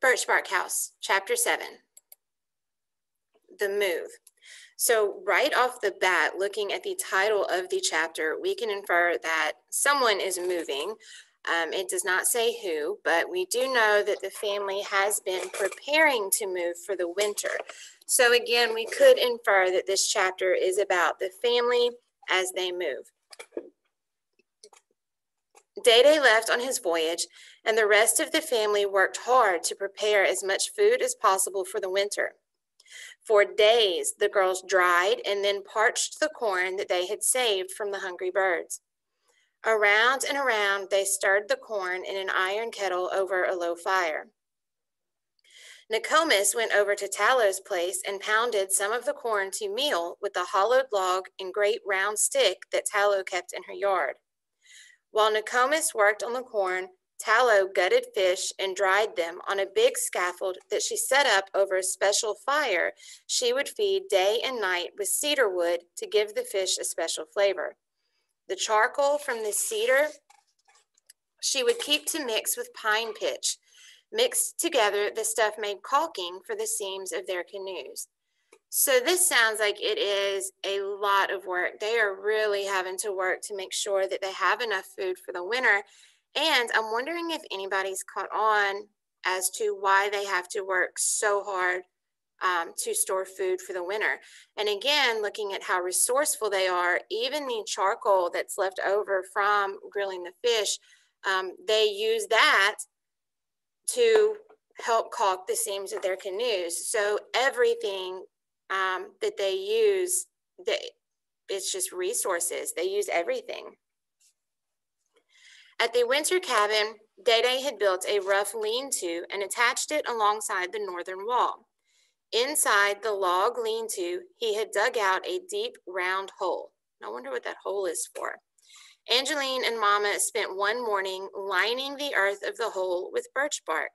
Birch Bark House, Chapter 7, The Move. So right off the bat, looking at the title of the chapter, we can infer that someone is moving. It does not say who, but we do know that the family has been preparing to move for the winter. So again, we could infer that this chapter is about the family as they move. Day-Day left on his voyage, and the rest of the family worked hard to prepare as much food as possible for the winter. For days, the girls dried and then parched the corn that they had saved from the hungry birds. Around and around, they stirred the corn in an iron kettle over a low fire. Nokomis went over to Tallow's place and pounded some of the corn to meal with the hollowed log and great round stick that Tallow kept in her yard. While Nokomis worked on the corn, Tallow gutted fish and dried them on a big scaffold that she set up over a special fire she would feed day and night with cedar wood to give the fish a special flavor. The charcoal from the cedar she would keep to mix with pine pitch. Mixed together, the stuff made caulking for the seams of their canoes. So this sounds like it is a lot of work. They are really having to work to make sure that they have enough food for the winter. And I'm wondering if anybody's caught on as to why they have to work so hard to store food for the winter. And again, looking at how resourceful they are, even the charcoal that's left over from grilling the fish, they use that to help caulk the seams of their canoes. So everything that they use, it's just resources. They use everything. At the winter cabin, Day-Day had built a rough lean-to and attached it alongside the northern wall. Inside the log lean-to, he had dug out a deep, round hole. I wonder what that hole is for. Angeline and Mama spent one morning lining the earth of the hole with birch bark.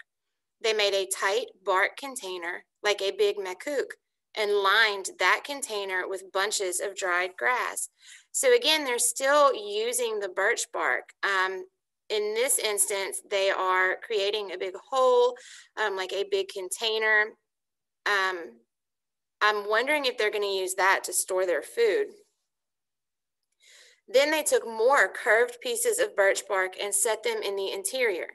They made a tight bark container, like a big makuk, and lined that container with bunches of dried grass. So again, they're still using the birch bark. In this instance, they are creating a big hole, like a big container. I'm wondering if they're going to use that to store their food. Then they took more curved pieces of birch bark and set them in the interior.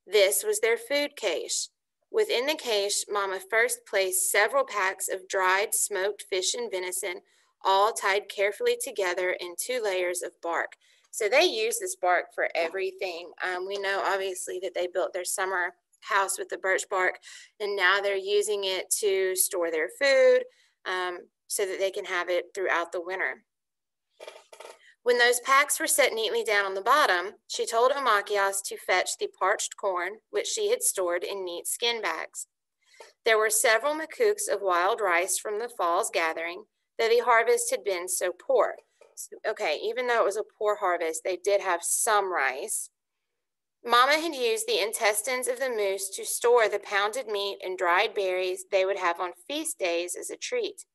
This was their food cache. Within the cache, Mama first placed several packs of dried smoked fish and venison, all tied carefully together in 2 layers of bark. So they use this bark for everything. We know obviously that they built their summer house with the birch bark, and now they're using it to store their food so that they can have it throughout the winter. When those packs were set neatly down on the bottom, she told Omachias to fetch the parched corn, which she had stored in neat skin bags. There were several makuks of wild rice from the fall's gathering, though the harvest had been so poor. Okay, even though it was a poor harvest, they did have some rice. Mama had used the intestines of the moose to store the pounded meat and dried berries they would have on feast days as a treat.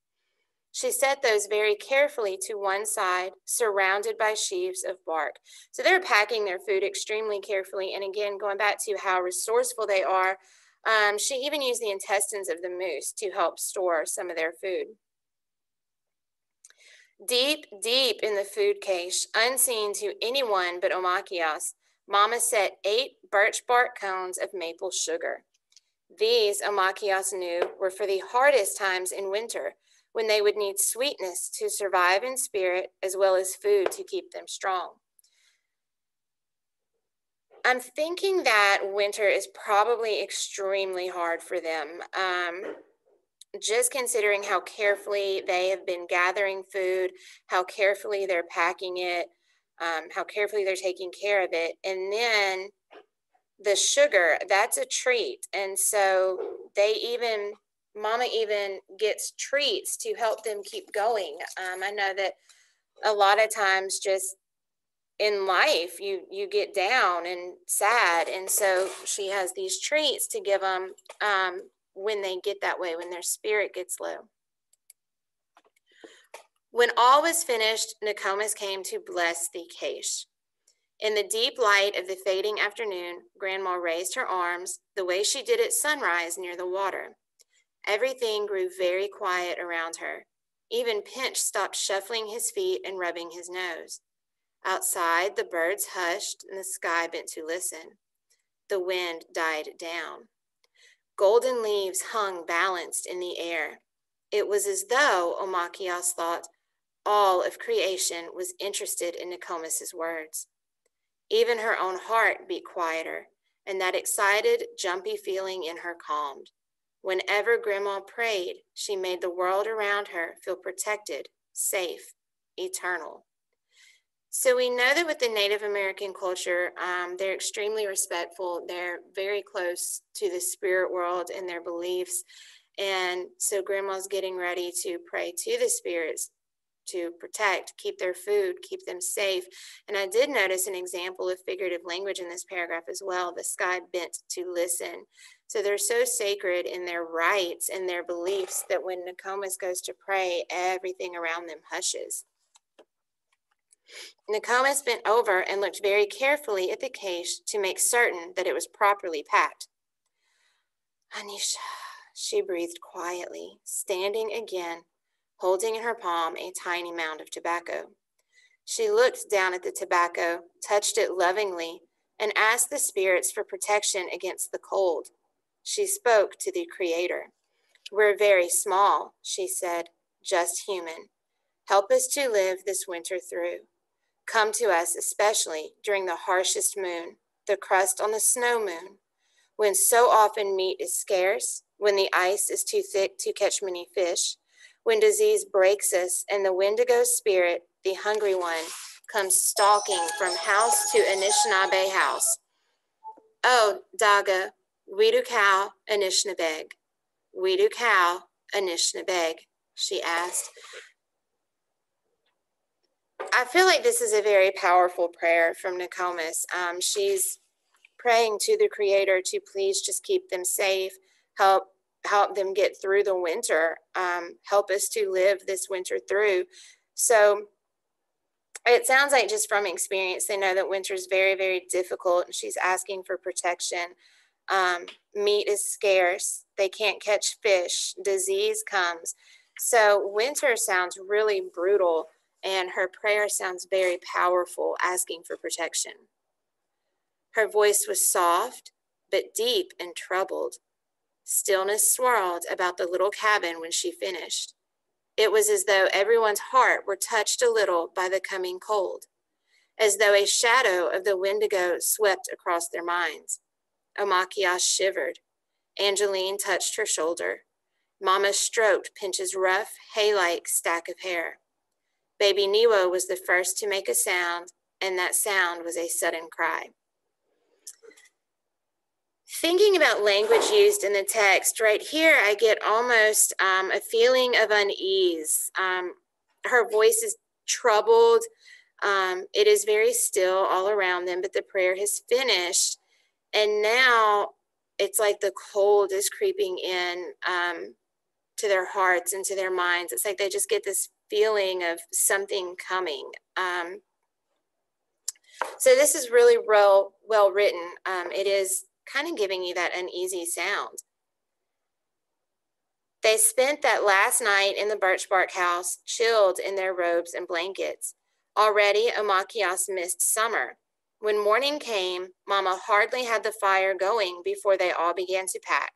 She set those very carefully to one side, surrounded by sheaves of bark. So they're packing their food extremely carefully. And again, going back to how resourceful they are, she even used the intestines of the moose to help store some of their food. Deep, deep in the food cache, unseen to anyone but Omachias, Mama set 8 birch bark cones of maple sugar. These, Omachias knew, were for the hardest times in winter, when they would need sweetness to survive in spirit, as well as food to keep them strong. I'm thinking that winter is probably extremely hard for them. Just considering how carefully they have been gathering food, how carefully they're packing it, how carefully they're taking care of it. And then the sugar, that's a treat. And so Mama even gets treats to help them keep going. I know that a lot of times just in life, you get down and sad. And so she has these treats to give them when they get that way, when their spirit gets low. When all was finished, Nokomis came to bless the cache. In the deep light of the fading afternoon, Grandma raised her arms the way she did at sunrise near the water. Everything grew very quiet around her. Even Pinch stopped shuffling his feet and rubbing his nose. Outside, the birds hushed and the sky bent to listen. The wind died down. Golden leaves hung balanced in the air. It was as though, Omachias thought, all of creation was interested in Nokomis's words. Even her own heart beat quieter, and that excited, jumpy feeling in her calmed. Whenever Grandma prayed, she made the world around her feel protected, safe, eternal. So we know that with the Native American culture, they're extremely respectful. They're very close to the spirit world and their beliefs. And so Grandma's getting ready to pray to the spirits to protect, keep their food, keep them safe. And I did notice an example of figurative language in this paragraph as well. The sky bent to listen. So they're so sacred in their rites and their beliefs that when Nokomis goes to pray, everything around them hushes. Nokomis bent over and looked very carefully at the cache to make certain that it was properly packed. Anisha, she breathed quietly, standing again, holding in her palm a tiny mound of tobacco. She looked down at the tobacco, touched it lovingly, and asked the spirits for protection against the cold. She spoke to the Creator. We're very small, she said, just human. Help us to live this winter through. Come to us especially during the harshest moon, the crust on the snow moon, when so often meat is scarce, when the ice is too thick to catch many fish, when disease breaks us and the Wendigo spirit, the hungry one, comes stalking from house to Anishinaabe house. Oh, Daga, Weedukow, Anishinabeg. Weedukow, Anishinabeg, she asked. I feel like this is a very powerful prayer from Nokomis. She's praying to the Creator to please just keep them safe, help them get through the winter, help us to live this winter through. So it sounds like just from experience, they know that winter is very, very difficult, and she's asking for protection. Meat is scarce. They can't catch fish. Disease comes. So winter sounds really brutal, and her prayer sounds very powerful, asking for protection. Her voice was soft, but deep and troubled. Stillness swirled about the little cabin when she finished. It was as though everyone's heart were touched a little by the coming cold, as though a shadow of the Wendigo swept across their minds. Omachias shivered. Angeline touched her shoulder. Mama stroked Pinch's rough, hay-like stack of hair. Baby Niwo was the first to make a sound, and that sound was a sudden cry. Thinking about language used in the text, right here, I get almost a feeling of unease. Her voice is troubled. It is very still all around them, but the prayer has finished. And now it's like the cold is creeping in to their hearts and to their minds. It's like they just get this feeling of something coming. So this is really well written. It is kind of giving you that uneasy sound. They spent that last night in the birch bark house, chilled in their robes and blankets. Already, Omachias missed summer. When morning came, Mama hardly had the fire going before they all began to pack.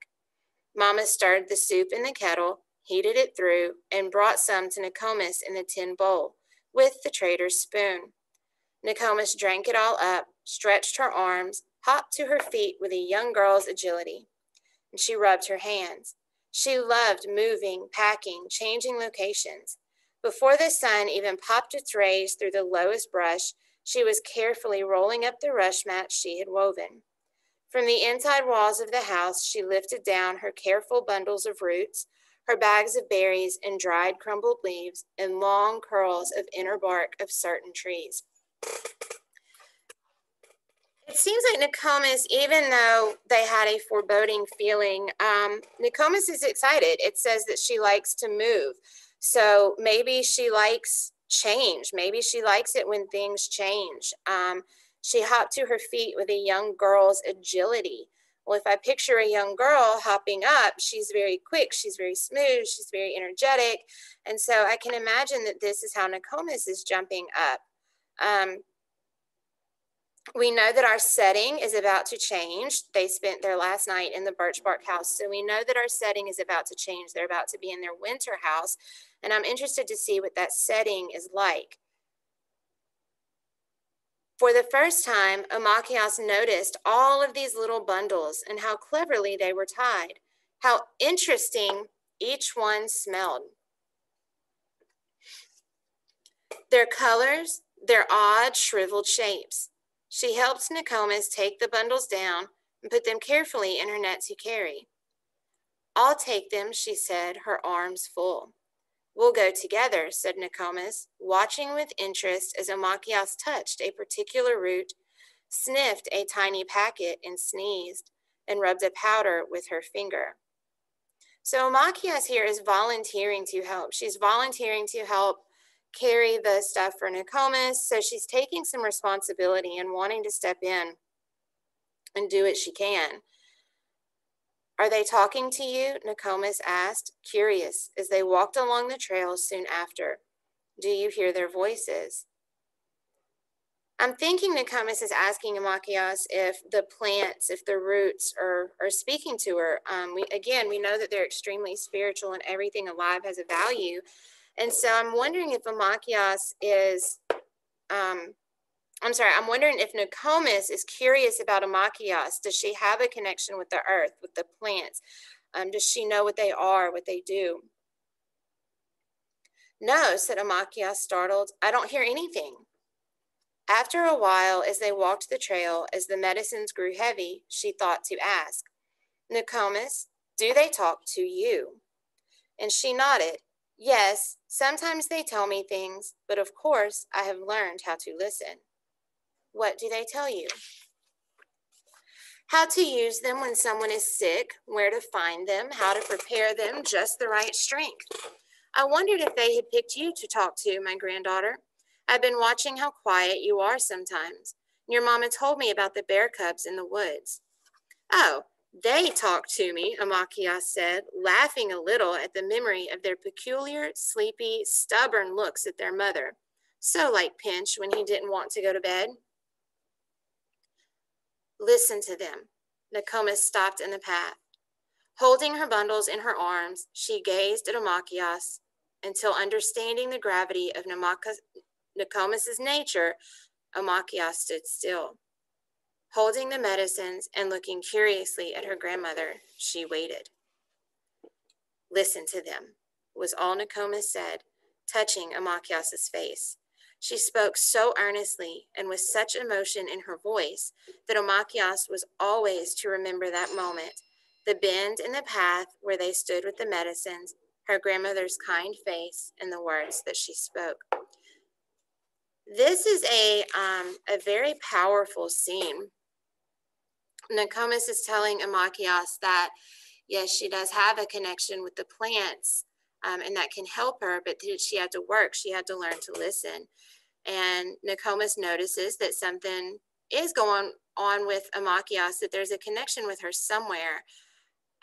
Mama stirred the soup in the kettle, heated it through, and brought some to Nokomis in the tin bowl, with the trader's spoon. Nokomis drank it all up, stretched her arms, hopped to her feet with a young girl's agility, and she rubbed her hands. She loved moving, packing, changing locations. Before the sun even popped its rays through the lowest brush, she was carefully rolling up the rush mat she had woven. From the inside walls of the house, she lifted down her careful bundles of roots, her bags of berries and dried crumbled leaves, and long curls of inner bark of certain trees. It seems like Nokomis, even though they had a foreboding feeling, Nokomis is excited. It says that she likes to move. So maybe she likes change. Maybe she likes it when things change. She hopped to her feet with a young girl's agility. Well, if I picture a young girl hopping up, she's very quick, she's very smooth, she's very energetic. And so I can imagine that this is how Nokomis is jumping up. We know that our setting is about to change. They spent their last night in the birch bark house. So we know that our setting is about to change. They're about to be in their winter house. And I'm interested to see what that setting is like. For the first time, Amachias noticed all of these little bundles and how cleverly they were tied, how interesting each one smelled. Their colors, their odd, shriveled shapes. She helped Nokomis take the bundles down and put them carefully in her net to carry. I'll take them, she said, her arms full. We'll go together, said Nokomis, watching with interest as Amachias touched a particular root, sniffed a tiny packet and sneezed, and rubbed a powder with her finger. So Amachias here is volunteering to help. She's volunteering to help carry the stuff for Nokomis. So she's taking some responsibility and wanting to step in and do what she can. Are they talking to you? Nokomis asked, curious, as they walked along the trail soon after. Do you hear their voices? I'm thinking Nokomis is asking Amachias if the plants, if the roots are speaking to her. We know that they're extremely spiritual and everything alive has a value. And so I'm wondering if Amachias is, I'm wondering if Nokomis is curious about Amachias. Does she have a connection with the earth, with the plants? Does she know what they are, what they do? No, said Amachias, startled. I don't hear anything. After a while, as they walked the trail, as the medicines grew heavy, she thought to ask, Nokomis, do they talk to you? And she nodded. Yes, sometimes they tell me things, but of course I have learned how to listen. What do they tell you? How to use them when someone is sick, where to find them, how to prepare them just the right strength. I wondered if they had picked you to talk to, my granddaughter. I've been watching how quiet you are sometimes. Your mama told me about the bear cubs in the woods. Oh, they talk to me, Amachias said, laughing a little at the memory of their peculiar, sleepy, stubborn looks at their mother. So like Pinch when he didn't want to go to bed. Listen to them. Nokomis stopped in the path. Holding her bundles in her arms, she gazed at Amachias until, understanding the gravity of Nokomis's nature, Amachias stood still. Holding the medicines and looking curiously at her grandmother, she waited. Listen to them, was all Nokomis said, touching Amachias's face. She spoke so earnestly and with such emotion in her voice that Amachias was always to remember that moment, the bend in the path where they stood with the medicines, her grandmother's kind face, and the words that she spoke. This is a very powerful scene. Nokomis is telling Amachias that, yes, she does have a connection with the plants, and that can help her, but she had to work. She had to learn to listen. And Nokomis notices that something is going on with Amachias, that there's a connection with her somewhere.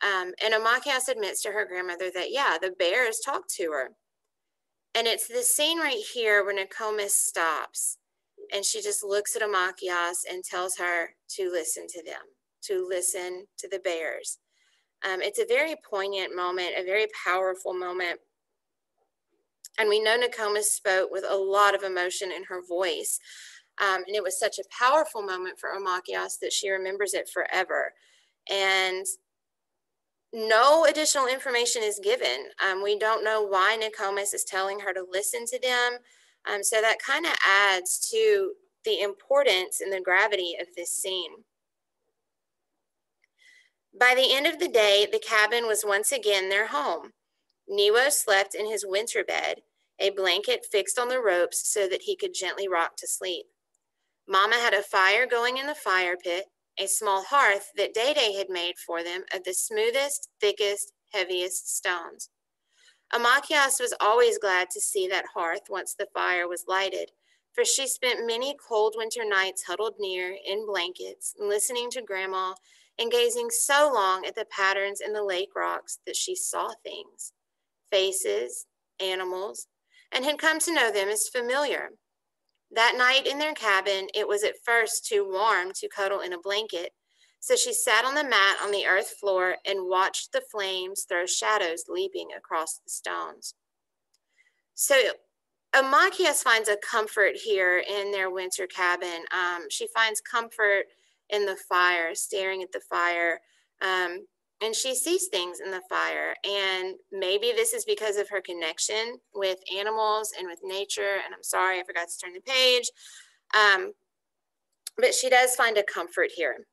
And Amachias admits to her grandmother that, yeah, the bears talk to her. And it's this scene right here where Nokomis stops and she just looks at Amachias and tells her to listen to them, to listen to the bears. It's a very poignant moment, a very powerful moment. And we know Nokomis spoke with a lot of emotion in her voice. And it was such a powerful moment for Amachias that she remembers it forever. And no additional information is given. We don't know why Nokomis is telling her to listen to them. So that kind of adds to the importance and the gravity of this scene. By the end of the day, the cabin was once again their home. Niwo slept in his winter bed, a blanket fixed on the ropes so that he could gently rock to sleep. Mama had a fire going in the fire pit, a small hearth that Day-Day had made for them of the smoothest, thickest, heaviest stones. Amachias was always glad to see that hearth once the fire was lighted, for she spent many cold winter nights huddled near in blankets, listening to Grandma and gazing so long at the patterns in the lake rocks that she saw things, faces, animals, and had come to know them as familiar. That night in their cabin, it was at first too warm to cuddle in a blanket, so she sat on the mat on the earth floor and watched the flames throw shadows leaping across the stones. So Amachias finds a comfort here in their winter cabin. She finds comfort in the fire, staring at the fire, and she sees things in the fire. And maybe this is because of her connection with animals and with nature. And I'm sorry, I forgot to turn the page. But she does find a comfort here.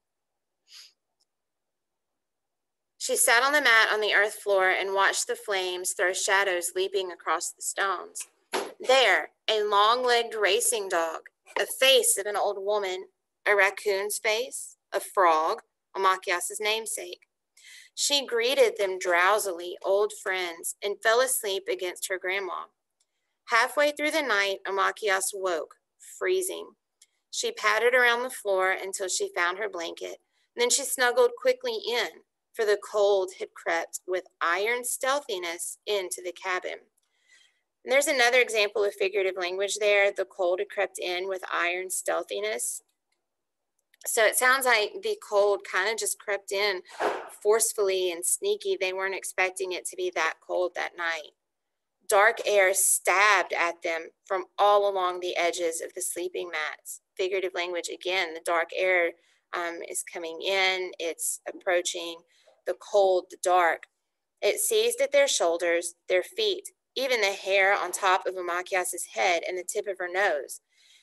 She sat on the mat on the earth floor and watched the flames throw shadows leaping across the stones. There, a long-legged racing dog, a face of an old woman, a raccoon's face, a frog, Amachias' namesake. She greeted them drowsily, old friends, and fell asleep against her grandma. Halfway through the night, Amachias woke, freezing. She pattered around the floor until she found her blanket, and then she snuggled quickly in, for the cold had crept with iron stealthiness into the cabin. And there's another example of figurative language there. The cold had crept in with iron stealthiness. So it sounds like the cold kind of just crept in forcefully and sneaky. They weren't expecting it to be that cold that night. Dark air stabbed at them from all along the edges of the sleeping mats. Figurative language again, the dark air is coming in, it's approaching the cold, the dark. It seized at their shoulders, their feet, even the hair on top of Amachias' head and the tip of her nose.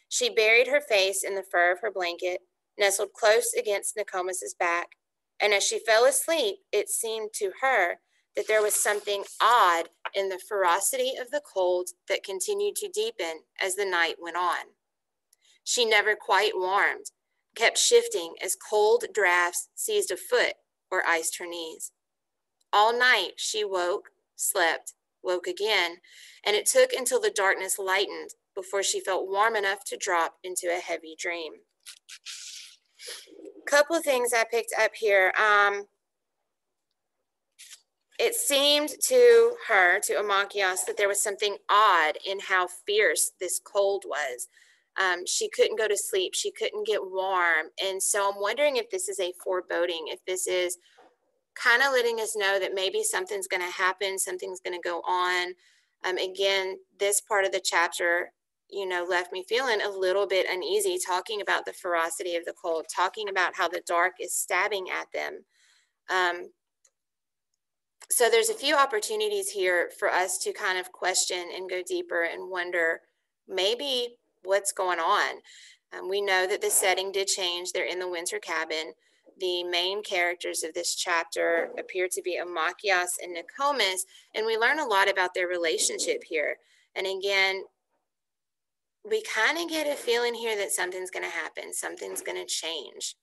She buried her face in the fur of her blanket, nestled close against Nokomis' back, and as she fell asleep, it seemed to her that there was something odd in the ferocity of the cold that continued to deepen as the night went on. She never quite warmed, kept shifting as cold drafts seized a foot or iced her knees. All night she woke, slept, woke again, and it took until the darkness lightened before she felt warm enough to drop into a heavy dream. Couple of things I picked up here. It seemed to her, to Amachias, that there was something odd in how fierce this cold was. She couldn't go to sleep. She couldn't get warm. And so I'm wondering if this is a foreboding, if this is kind of letting us know that maybe something's going to happen, something's going to go on. Again, this part of the chapter, left me feeling a little bit uneasy, talking about the ferocity of the cold, talking about how the dark is stabbing at them. So there's a few opportunities here for us to kind of question and go deeper and wonder maybe what's going on. We know that the setting did change. They're in the winter cabin. The main characters of this chapter appear to be Amachias and Nokomis, and we learn a lot about their relationship here. And again, we kind of get a feeling here that something's going to happen, something's going to change.